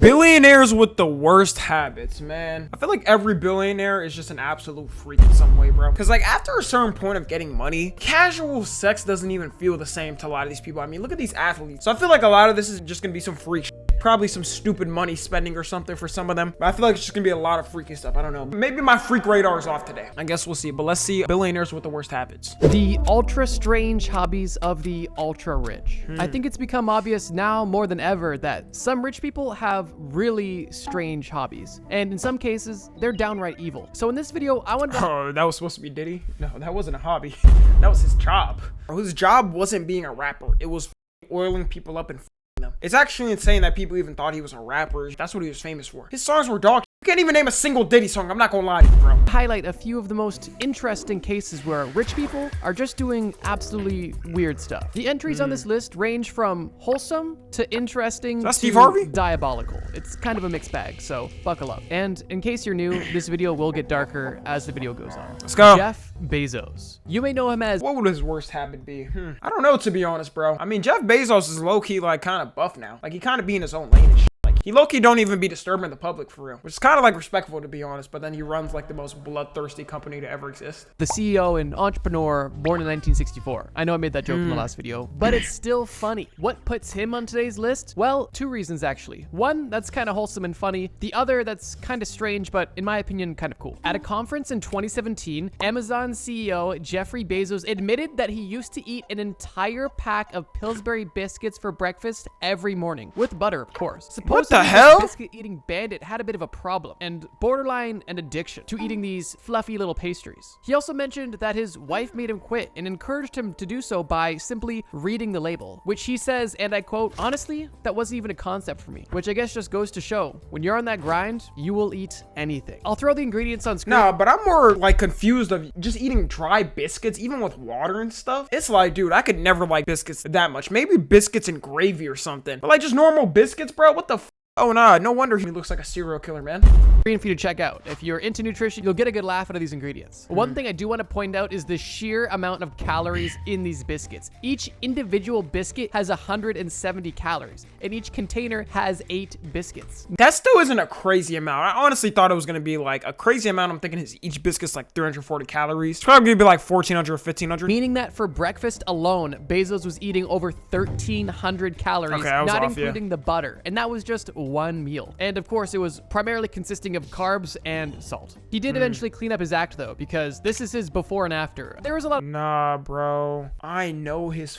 Billionaires with the worst habits, man. I feel like every billionaire is just an absolute freak in some way, bro. Because like after a certain point of getting money, casual sex doesn't even feel the same to a lot of these people. I mean, look at these athletes. So I feel like a lot of this is just gonna be some freak shit. Probably some stupid money spending or something for some of them. But I feel like it's just gonna be a lot of freaky stuff. I don't know. Maybe my freak radar is off today. I guess we'll see. But let's see billionaires with the worst habits. The ultra strange hobbies of the ultra rich. I think it's become obvious now more than ever that some rich people have really strange hobbies. And in some cases, they're downright evil. So in this video, I want to... Oh, that was supposed to be Diddy? No, that wasn't a hobby. That was his job. His job wasn't being a rapper. It was oiling people up and them. It's actually insane that people even thought he was a rapper. That's what he was famous for. His songs were dog. You can't even name a single Diddy song. I'm not gonna lie to you, bro. Highlight a few of the most interesting cases where rich people are just doing absolutely weird stuff. The entries on this list range from wholesome to interesting to Steve Harvey? diabolical. It's kind of a mixed bag, so buckle up. And in case you're new, this video will get darker as the video goes on. Let's go. Jeff Bezos. You may know him as... What would his worst habit be? I don't know, to be honest, bro. I mean, Jeff Bezos is low-key like kind of buff now. Like he kind of be in his own lane and shit. He low-key don't even be disturbing the public for real, which is kind of like respectful to be honest, but then he runs like the most bloodthirsty company to ever exist. The CEO and entrepreneur born in 1964. I know I made that joke in the last video, but it's still funny. What puts him on today's list? Well, two reasons actually. One, that's kind of wholesome and funny. The other, that's kind of strange, but in my opinion, kind of cool. At a conference in 2017, Amazon CEO Jeffrey Bezos admitted that he used to eat an entire pack of Pillsbury biscuits for breakfast every morning, with butter, of course. What the hell? Biscuit eating bandit had a bit of a problem and borderline an addiction to eating these fluffy little pastries. He also mentioned that his wife made him quit and encouraged him to do so by simply reading the label, which he says, and I quote, "Honestly, that wasn't even a concept for me," which I guess just goes to show when you're on that grind, you will eat anything. I'll throw the ingredients on screen. Nah, but I'm more like confused of just eating dry biscuits, even with water and stuff. It's like, dude, I could never like biscuits that much. Maybe biscuits and gravy or something, but like just normal biscuits, bro. What the f? Oh, nah, no wonder he looks like a serial killer, man. For you to check out. If you're into nutrition, you'll get a good laugh out of these ingredients. One thing I do want to point out is the sheer amount of calories in these biscuits. Each individual biscuit has 170 calories, and each container has 8 biscuits. That still isn't a crazy amount. I honestly thought it was going to be like a crazy amount. I'm thinking each biscuit's like 340 calories. It's probably going to be like 1,400 or 1,500. Meaning that for breakfast alone, Bezos was eating over 1,300 calories, Okay, I was not off, including the butter. And that was just one meal. And of course, it was primarily consisting of carbs and salt. He did eventually clean up his act though, because this is his before and after. There was a lot. Nah, bro. I know his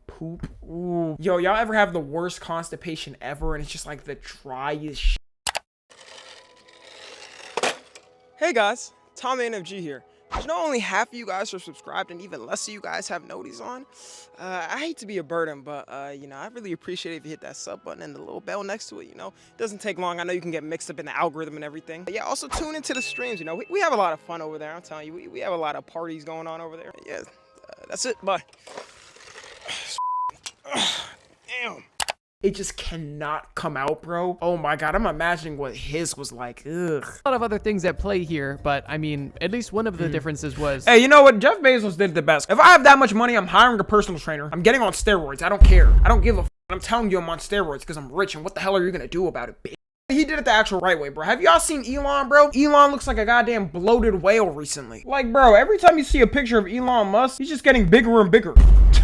poop. Ooh. Yo, y'all ever have the worst constipation ever and it's just like the driest shit? Hey guys, Tom NFG here. Did you know only half of you guys are subscribed and even less of you guys have noties on? I hate to be a burden, but you know, I really appreciate it if you hit that sub button and the little bell next to it, you know? It doesn't take long. I know you can get mixed up in the algorithm and everything. But yeah, also tune into the streams, you know? We have a lot of fun over there, I'm telling you. We have a lot of parties going on over there. Yeah, that's it, bye. Damn. It just cannot come out, bro. Oh my god, I'm imagining what his was like. Ugh. of other things at play here, but I mean, at least one of the differences was... Hey, you know what? Jeff Bezos did the best. If I have that much money, I'm hiring a personal trainer. I'm getting on steroids. I don't care. I don't give a f. I'm telling you I'm on steroids because I'm rich, and what the hell are you gonna do about it, bitch? He did it the actual right way, bro. Have y'all seen Elon, bro? Elon looks like a goddamn bloated whale recently. Like, bro, every time you see a picture of Elon Musk, he's just getting bigger and bigger.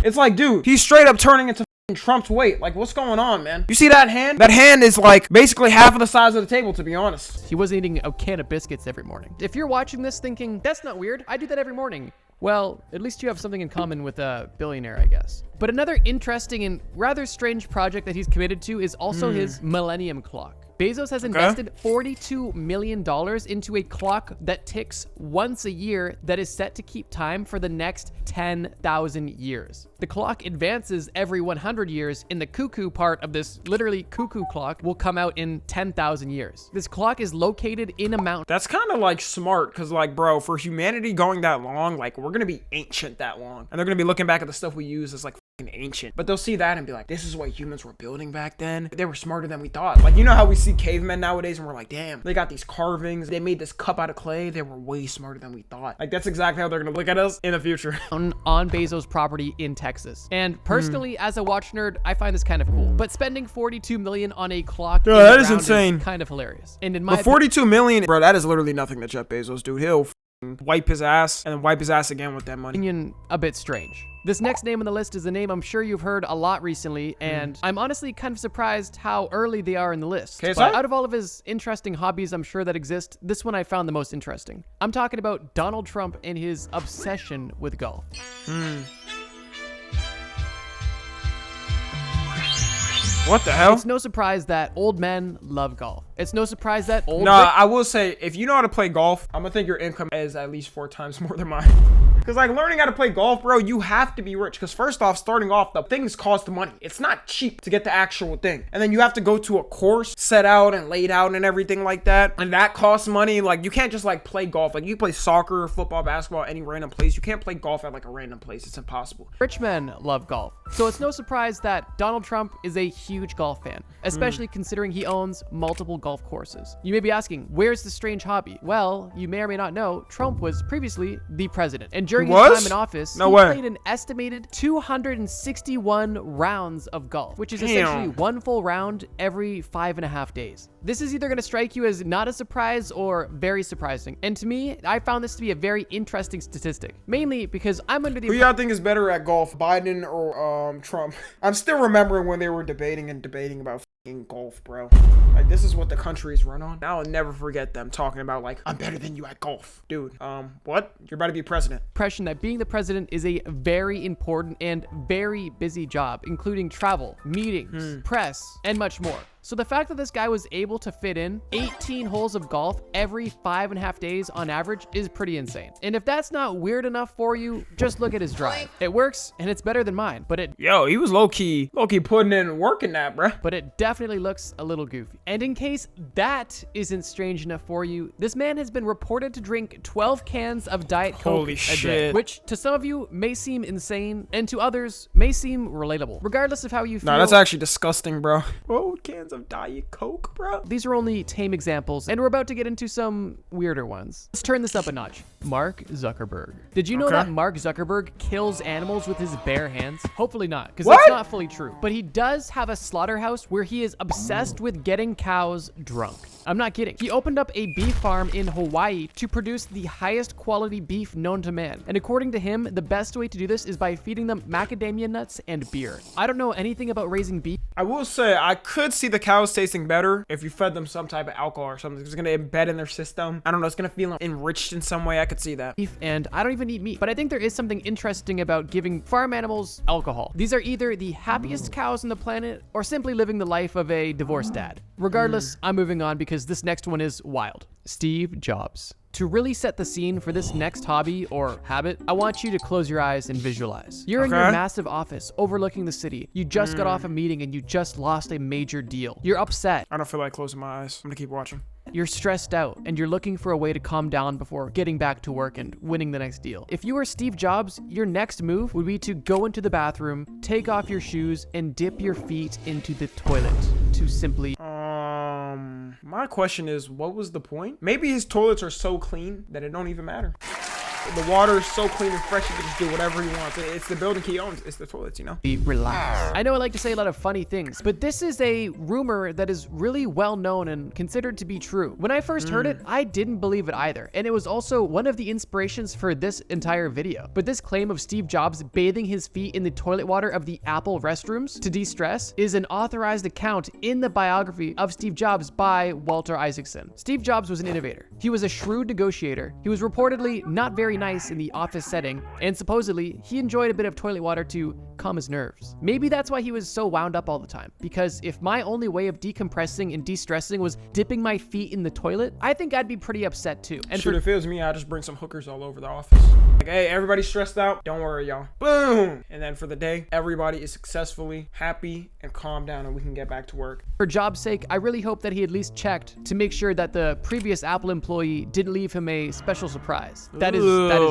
It's like, dude, he's straight up turning into Trump's weight. Like, what's going on, man? You see that hand? That hand is like basically half of the size of the table, to be honest. He wasn't eating a can of biscuits every morning. If you're watching this thinking, that's not weird, I do that every morning. Well, at least you have something in common with a billionaire, I guess. But another interesting and rather strange project that he's committed to is also his Millennium Clock. Bezos has invested $42 million into a clock that ticks once a year that is set to keep time for the next 10,000 years. The clock advances every 100 years, and the cuckoo part of this literally cuckoo clock will come out in 10,000 years. This clock is located in a mountain. That's kind of like smart, because like, bro, for humanity going that long, like we're going to be ancient that long. And they're going to be looking back at the stuff we use as like ancient, but they'll see that and be like, this is what humans were building back then. They were smarter than we thought. Like, you know how we see cavemen nowadays and we're like, damn, they got these carvings, they made this cup out of clay, they were way smarter than we thought. Like, that's exactly how they're gonna look at us in the future. On Bezos' property in Texas. And personally, as a watch nerd, I find this kind of cool. But spending 42 million on a clock Yo, that is insane. Kind of hilarious. And in my But 42 million, bro, that is literally nothing to Jeff Bezos, dude. He'll wipe his ass and then wipe his ass again with that money. opinion, a bit strange. This next name on the list is a name I'm sure you've heard a lot recently, and I'm honestly kind of surprised how early they are in the list. KSI? But out of all of his interesting hobbies I'm sure that exist, this one I found the most interesting. I'm talking about Donald Trump and his obsession with golf. What the hell? It's no surprise that old men love golf. It's no surprise that old I will say, if you know how to play golf, I'm gonna think your income is at least 4 times more than mine. Because, like, learning how to play golf, bro, you have to be rich. Because, first off, starting off, the things cost money. It's not cheap to get the actual thing. And then you have to go to a course, set out and laid out and everything like that. And that costs money. Like, you can't just, like, play golf. Like, you play soccer, football, basketball, any random place. You can't play golf at, like, a random place. It's impossible. Rich men love golf. So it's no surprise that Donald Trump is a huge golf fan, especially considering he owns multiple golf courses. You may be asking, where's the strange hobby? Well, you may or may not know, Trump was previously the president. And during his time in office, he played an estimated 261 rounds of golf, which is essentially one full round every 5.5 days. This is either going to strike you as not a surprise or very surprising. And to me, I found this to be a very interesting statistic, mainly because I'm under the Who y'all think is better at golf, Biden or Trump? I'm still remembering when they were debating about f***ing golf, bro. Like, this is what the country is run on. I'll never forget them talking about, like, I'm better than you at golf. Dude, what? You're about to be president. Impression that being the president is a very important and very busy job, including travel, meetings, press, and much more. So the fact that this guy was able to fit in 18 holes of golf every 5.5 days on average is pretty insane. And if that's not weird enough for you, just look at his drive. It works and it's better than mine, but he was low-key putting in work in that, bruh. But it definitely looks a little goofy. And in case that isn't strange enough for you, this man has been reported to drink 12 cans of Diet Coke a day, which to some of you may seem insane and to others may seem relatable. Regardless of how you feel. No, that's actually disgusting, bro. 12 cans of Diet Coke, bro. These are only tame examples, and we're about to get into some weirder ones. Let's turn this up a notch. Mark Zuckerberg. Did you know that Mark Zuckerberg kills animals with his bare hands? Hopefully not, because that's not fully true. But he does have a slaughterhouse where he is obsessed with getting cows drunk. I'm not kidding. He opened up a beef farm in Hawaii to produce the highest quality beef known to man. And according to him, the best way to do this is by feeding them macadamia nuts and beer. I don't know anything about raising beef. I will say, I could see the cows tasting better if you fed them some type of alcohol or something. It's going to embed in their system. I don't know. It's going to feel enriched in some way. I could see that. And I don't even eat meat. But I think there is something interesting about giving farm animals alcohol. These are either the happiest cows on the planet or simply living the life of a divorced dad. Regardless, I'm moving on because this next one is wild. Steve Jobs. To really set the scene for this next hobby or habit, I want you to close your eyes and visualize. You're in your massive office overlooking the city. You just got off a meeting and you just lost a major deal. You're upset. I don't feel like closing my eyes. I'm gonna keep watching. You're stressed out and you're looking for a way to calm down before getting back to work and winning the next deal. If you were Steve Jobs, your next move would be to go into the bathroom, take off your shoes, and dip your feet into the toilet to simply... My question is, what was the point? Maybe his toilets are so clean that it don't even matter. The water is so clean and fresh, he can just do whatever he wants. It's the building he owns. It's the toilets, you know? Relax. I know I like to say a lot of funny things, but this is a rumor that is really well known and considered to be true. When I first heard it, I didn't believe it either. And it was also one of the inspirations for this entire video. But this claim of Steve Jobs bathing his feet in the toilet water of the Apple restrooms to de-stress is an authorized account in the biography of Steve Jobs by Walter Isaacson. Steve Jobs was an innovator. He was a shrewd negotiator. He was reportedly not very nice in the office setting, and supposedly he enjoyed a bit of toilet water to calm his nerves. Maybe that's why he was so wound up all the time, because if my only way of decompressing and de-stressing was dipping my feet in the toilet, I think I'd be pretty upset too. And shoot, if it was me, I'd just bring some hookers all over the office. Like, hey, everybody's stressed out. Don't worry, y'all. Boom. And then for the day, everybody is successfully happy and calm down and we can get back to work. For job's sake, I really hope that he at least checked to make sure that the previous Apple employee didn't leave him a special surprise. That is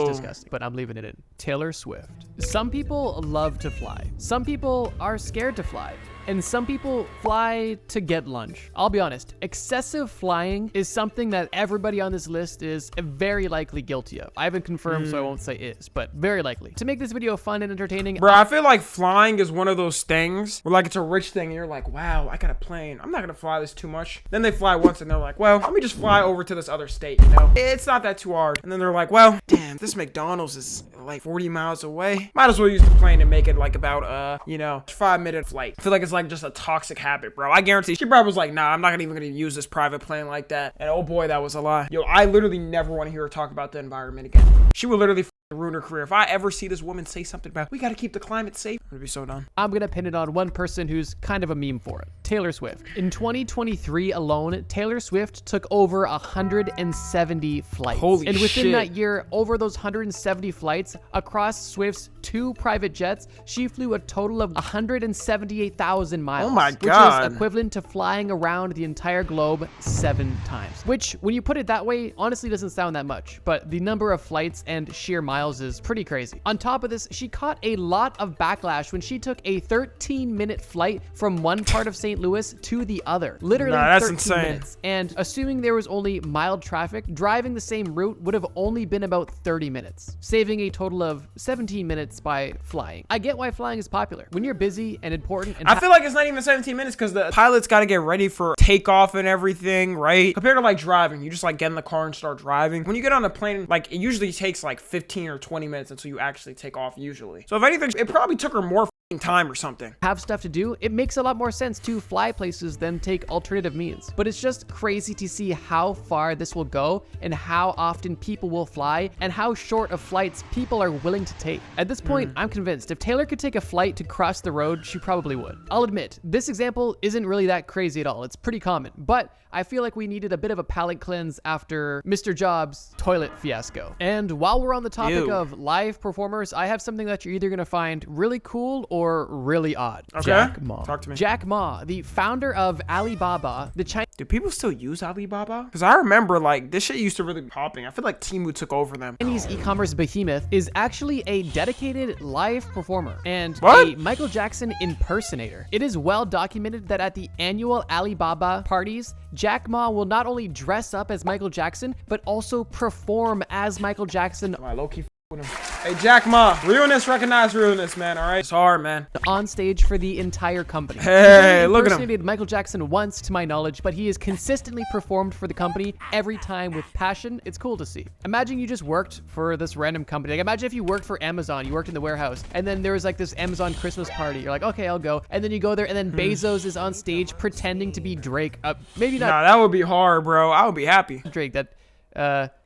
disgusting, but I'm leaving it in. Taylor Swift. Some people love to fly. Some people are scared to fly. And some people fly to get lunch. I'll be honest, excessive flying is something that everybody on this list is very likely guilty of. I haven't confirmed, so I won't say is, but very likely. To make this video fun and entertaining, bro, I feel like flying is one of those things where like it's a rich thing and you're like, wow, I got a plane. I'm not gonna fly this too much. Then they fly once and they're like, well, let me just fly over to this other state, you know? It's not that too hard. And then they're like, well, damn, this McDonald's is like 40 miles away. Might as well use the plane and make it like about, 5-minute flight. I feel like it's like just a toxic habit, bro. I guarantee she probably was like, nah, I'm not even gonna use this private plane like that. And oh boy, that was a lie. Yo, I literally never want to hear her talk about the environment again. She would literally ruin her career. If I ever see this woman say something about, we gotta keep the climate safe, I'm gonna be so done. I'm gonna pin it on one person who's kind of a meme for it. Taylor Swift. In 2023 alone, Taylor Swift took over 170 flights. Holy and within shit. that year, over those 170 flights, across Swift's 2 private jets, she flew a total of 178,000 miles. Oh my God. Which is equivalent to flying around the entire globe 7 times. Which, when you put it that way, honestly doesn't sound that much, but the number of flights and sheer miles is pretty crazy. On top of this, she caught a lot of backlash when she took a 13-minute flight from one part of St. Louis to the other. Literally that's 13 insane. minutes. And assuming there was only mild traffic, driving the same route would have only been about 30 minutes, saving a total of 17 minutes by flying. I get why flying is popular. When you're busy and important and I feel like it's not even 17 minutes because the pilot's got to get ready for takeoff and everything, right? Compared to like driving, you just like get in the car and start driving. When you get on a plane, like it usually takes like 15 or 20 minutes until you actually take off usually. So if anything, it probably took her more time or something. Have stuff to do, it makes a lot more sense to fly places than take alternative means. But it's just crazy to see how far this will go and how often people will fly and how short of flights people are willing to take. At this point, I'm convinced if Taylor could take a flight to cross the road, she probably would. I'll admit, this example isn't really that crazy at all. It's pretty common, but I feel like we needed a bit of a palate cleanse after Mr. Jobs' toilet fiasco. And while we're on the topic of live performers, I have something that you're either gonna find really cool or really odd. Okay. Jack Ma. Talk to me. Jack Ma, the founder of Alibaba, the Chinese Do people still use Alibaba? Because I remember like this shit used to really be popping. I feel like Temu took over them. e-commerce behemoth, is actually a dedicated live performer and What? a Michael Jackson impersonator. It is well documented that at the annual Alibaba parties, Jack Ma will not only dress up as Michael Jackson, but also perform as Michael Jackson I low-key with him. Hey, Jack Ma, realness recognize realness, man, all right? It's hard, man. on stage for the entire company. Hey, look at him. He impersonated Michael Jackson once, to my knowledge, but he has consistently performed for the company every time with passion. It's cool to see. Imagine you just worked for this random company. Like, imagine if you worked for Amazon, you worked in the warehouse, and then there was like this Amazon Christmas party. You're like, okay, I'll go. And then you go there, and then Bezos is on stage pretending to be Drake. Maybe not Nah, that would be hard, bro. I would be happy. Drake,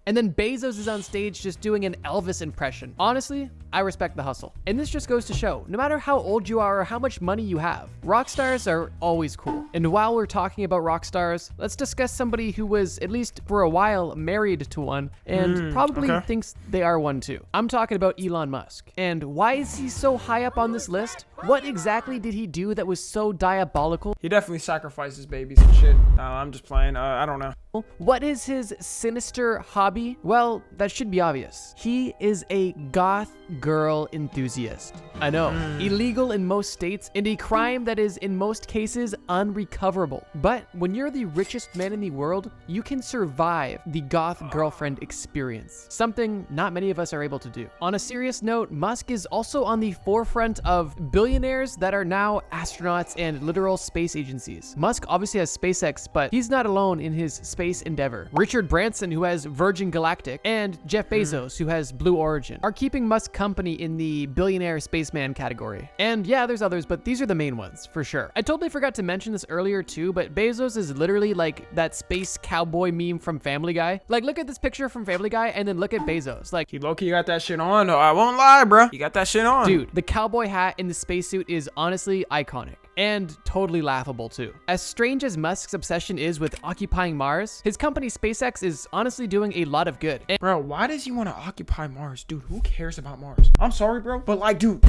and then Bezos is on stage just doing an Elvis impression. Honestly, I respect the hustle. And this just goes to show, no matter how old you are or how much money you have, rock stars are always cool. And while we're talking about rock stars, let's discuss somebody who was, at least for a while, married to one and probably thinks they are one too. I'm talking about Elon Musk. And why is he so high up on this list? What exactly did he do that was so diabolical? He definitely sacrifices babies and shit. I'm just playing. I don't know. What is his sinister hobby? Well, that should be obvious. He is a goth girl enthusiast. I know, illegal in most states and a crime that is in most cases unrecoverable. But when you're the richest man in the world, you can survive the goth girlfriend experience, something not many of us are able to do. On a serious note, Musk is also on the forefront of billionaires that are now astronauts and literal space agencies. Musk obviously has SpaceX, but he's not alone in his space endeavor. Richard Branson, who has Virgin Galactic, and Jeff Bezos, who has Blue Origin, are keeping Musk company in the billionaire spaceman category. And yeah, there's others, but these are the main ones for sure. I totally forgot to mention this earlier too, but Bezos is literally like that space cowboy meme from Family Guy. Like, look at this picture from Family Guy and then look at Bezos. Like, He low-key got that shit on. No, I won't lie, bro. You got that shit on. dude, the cowboy hat in the spacesuit is honestly iconic. and totally laughable too. As strange as Musk's obsession is with occupying Mars, his company SpaceX is honestly doing a lot of good. And Bro, why does he want to occupy Mars? Dude, who cares about Mars? I'm sorry, bro, but like, dude,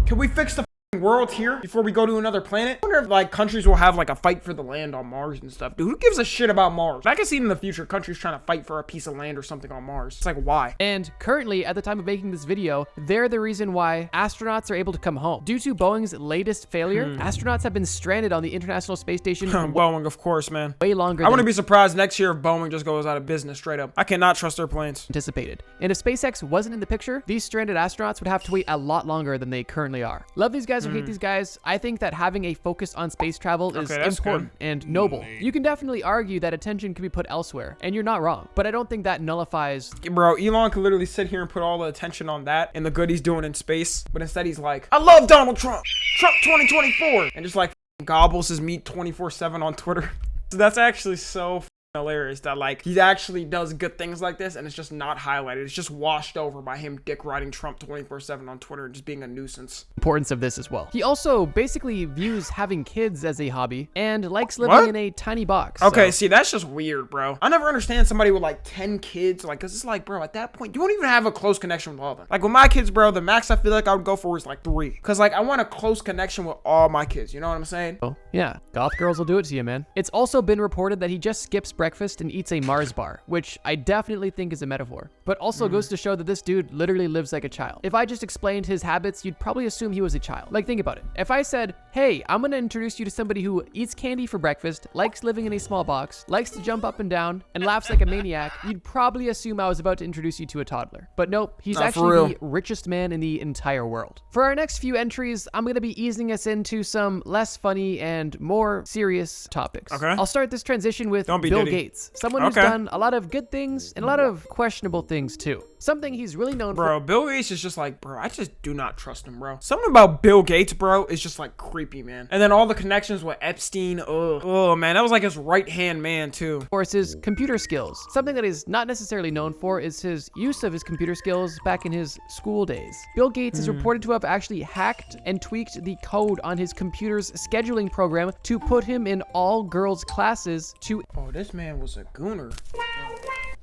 can we fix the world here before we go to another planet? I wonder if like countries will have like a fight for the land on Mars and stuff. Dude, who gives a shit about Mars? I can see in the future countries trying to fight for a piece of land or something on Mars. It's like, why? And currently, at the time of making this video, they're the reason why astronauts are able to come home. Due to Boeing's latest failure, astronauts have been stranded on the International Space Station Boeing, of course, man. way longer I than wouldn't be surprised next year if Boeing just goes out of business straight up. I cannot trust their planes. anticipated. And if SpaceX wasn't in the picture, these stranded astronauts would have to wait a lot longer than they currently are. Love these guys or hate these guys, I think that having a focus on space travel is that's important and noble. You can definitely argue that attention can be put elsewhere, and you're not wrong, but I don't think that nullifies. Bro, Elon could literally sit here and put all the attention on that and the good he's doing in space, but instead he's like, I love Donald Trump, Trump 2024, and just like gobbles his meat 24/7 on Twitter. So that's actually so hilarious that like he actually does good things like this and it's just not highlighted. It's just washed over by him dick riding Trump 24/7 on Twitter and just being a nuisance. Importance of this as well. He also basically views having kids as a hobby and likes living in a tiny box. Okay, so. see, that's just weird, bro. I never understand somebody with like 10 kids, like, cause it's like, bro, at that point, you won't even have a close connection with all of them. Like with my kids, bro, the max I feel like I would go for is like 3. Cause like I want a close connection with all my kids. You know what I'm saying? Oh, yeah, goth girls will do it to you, man. It's also been reported that he just skips breakfast and eats a Mars bar, which I definitely think is a metaphor, but also goes to show that this dude literally lives like a child. If I just explained his habits, you'd probably assume he was a child. Like, think about it. If I said, hey, I'm gonna introduce you to somebody who eats candy for breakfast, likes living in a small box, likes to jump up and down, and laughs like a maniac, you'd probably assume I was about to introduce you to a toddler. But nope, he's actually the richest man in the entire world. For our next few entries, I'm gonna be easing us into some less funny and more serious topics. Okay. I'll start this transition with Bill Diddy. Gates, someone who's done a lot of good things and a lot of questionable things too. Something he's really known for. Bro, Bill Gates is just like, bro, I just do not trust him, bro. Something about Bill Gates, bro, is just like creepy, man. And then all the connections with Epstein, oh man, that was like his right-hand man too. Or is his computer skills. Something that he's not necessarily known for is his use of his computer skills back in his school days. Bill Gates is reported to have actually hacked and tweaked the code on his computer's scheduling program to put him in all girls classes to. Oh, this man was a gooner.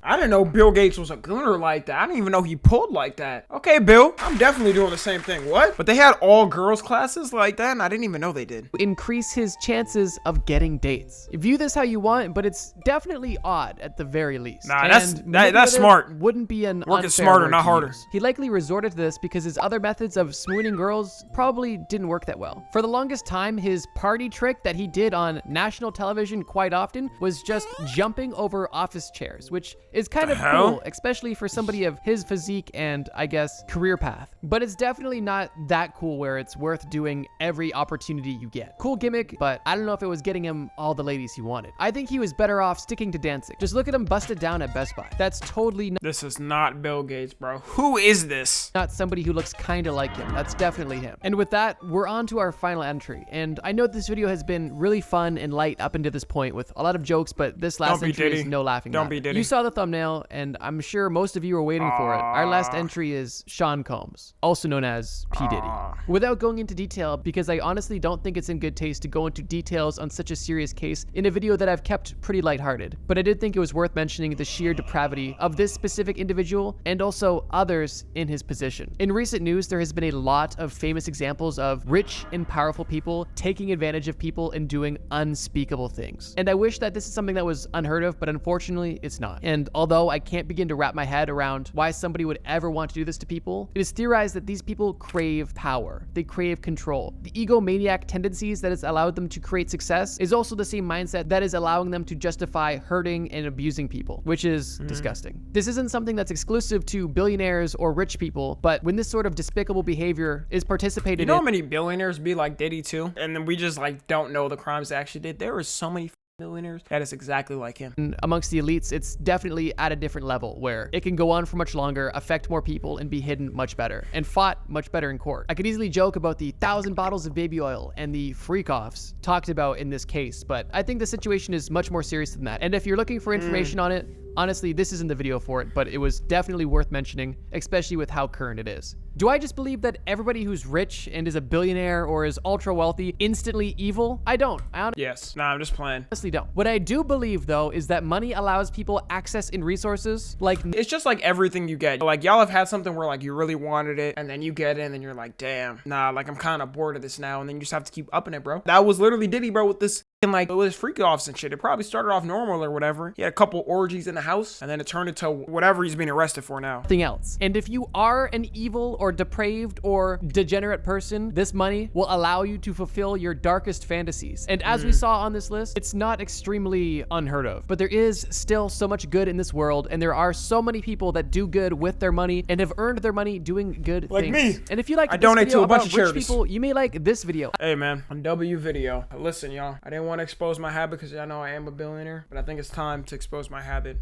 I didn't know Bill Gates was a gooner like that. I didn't even know he pulled like that. Okay, Bill, I'm definitely doing the same thing. What? But they had all girls classes like that, and I didn't even know they did. Increase his chances of getting dates. View this how you want, but it's definitely odd at the very least. Nah, And that's smart. Wouldn't be an Working unfair smarter, word not to harder. use. He likely resorted to this because his other methods of swooning girls probably didn't work that well. For the longest time, his party trick that he did on national television quite often was just jumping over office chairs, which is kind of cool, especially for somebody of his physique and, I guess, career path. But it's definitely not that cool where it's worth doing every opportunity you get. Cool gimmick, but I don't know if it was getting him all the ladies he wanted. I think he was better off sticking to dancing. Just look at him busted down at Best Buy. That's totally This is not Bill Gates, bro. Who is this? not somebody who looks kind of like him. That's definitely him. And with that, we're on to our final entry. And I know this video has been really fun and light up until this point with a lot of jokes, but this last entry is no laughing matter. Don't be Diddy. You saw the thumbnail, and I'm sure most of you are waiting for it. Our last entry is Sean Combs, also known as P. Diddy. Without going into detail, because I honestly don't think it's in good taste to go into details on such a serious case in a video that I've kept pretty lighthearted, but I did think it was worth mentioning the sheer depravity of this specific individual and also others in his position. In recent news, there has been a lot of famous examples of rich and powerful people taking advantage of people and doing unspeakable things. And I wish that this is something that was unheard of, but unfortunately it's not. And although I can't begin to wrap my head around why somebody would ever want to do this to people, it is theorized that these people crave power. They crave control. The egomaniac tendencies that has allowed them to create success is also the same mindset that is allowing them to justify hurting and abusing people, which is disgusting. This isn't something that's exclusive to billionaires or rich people, but when this sort of despicable behavior is participated in. You know how many billionaires be like Diddy too? And then we just like don't know the crimes they actually did. There are so many millionaires that is exactly like him. And amongst the elites, it's definitely at a different level where it can go on for much longer, affect more people, and be hidden much better, and fought much better in court. I could easily joke about the 1,000 bottles of baby oil and the freak-offs talked about in this case, but I think the situation is much more serious than that. And if you're looking for information on it, Honestly, this isn't the video for it, but it was definitely worth mentioning, especially with how current it is. Do I just believe that everybody who's rich and is a billionaire or is ultra wealthy instantly evil? I don't. Yes. Nah, I'm just playing. Honestly don't. What I do believe though is that money allows people access in resources like It's just like everything you get. Like y'all have had something where like you really wanted it and then you get it and then you're like, damn, nah, like I'm kind of bored of this now. And then you just have to keep upping it, bro. That was literally Diddy, bro, with this and like with his freak offs and shit. It probably started off normal or whatever. He had a couple orgies in the house and then it turned into whatever he's being arrested for now. nothing else. And if you are an evil or depraved or degenerate person, this money will allow you to fulfill your darkest fantasies. And as we saw on this list, it's not extremely unheard of, but there is still so much good in this world, and there are so many people that do good with their money and have earned their money doing good Like things. me. And if you like I this donate video to a bunch about of rich charities. people, you may like this video. Hey man, on W video. Listen, y'all, I didn't want to expose my habit because y'all know I am a billionaire, but I think it's time to expose my habit.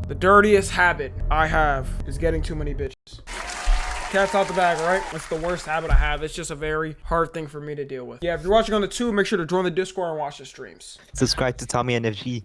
The dirtiest habit I have is getting too many bitches. Cat's out the bag, right? That's the worst habit I have. It's just a very hard thing for me to deal with. Yeah, if you're watching on the tube, make sure to join the Discord and watch the streams. Subscribe to Tommy NFG.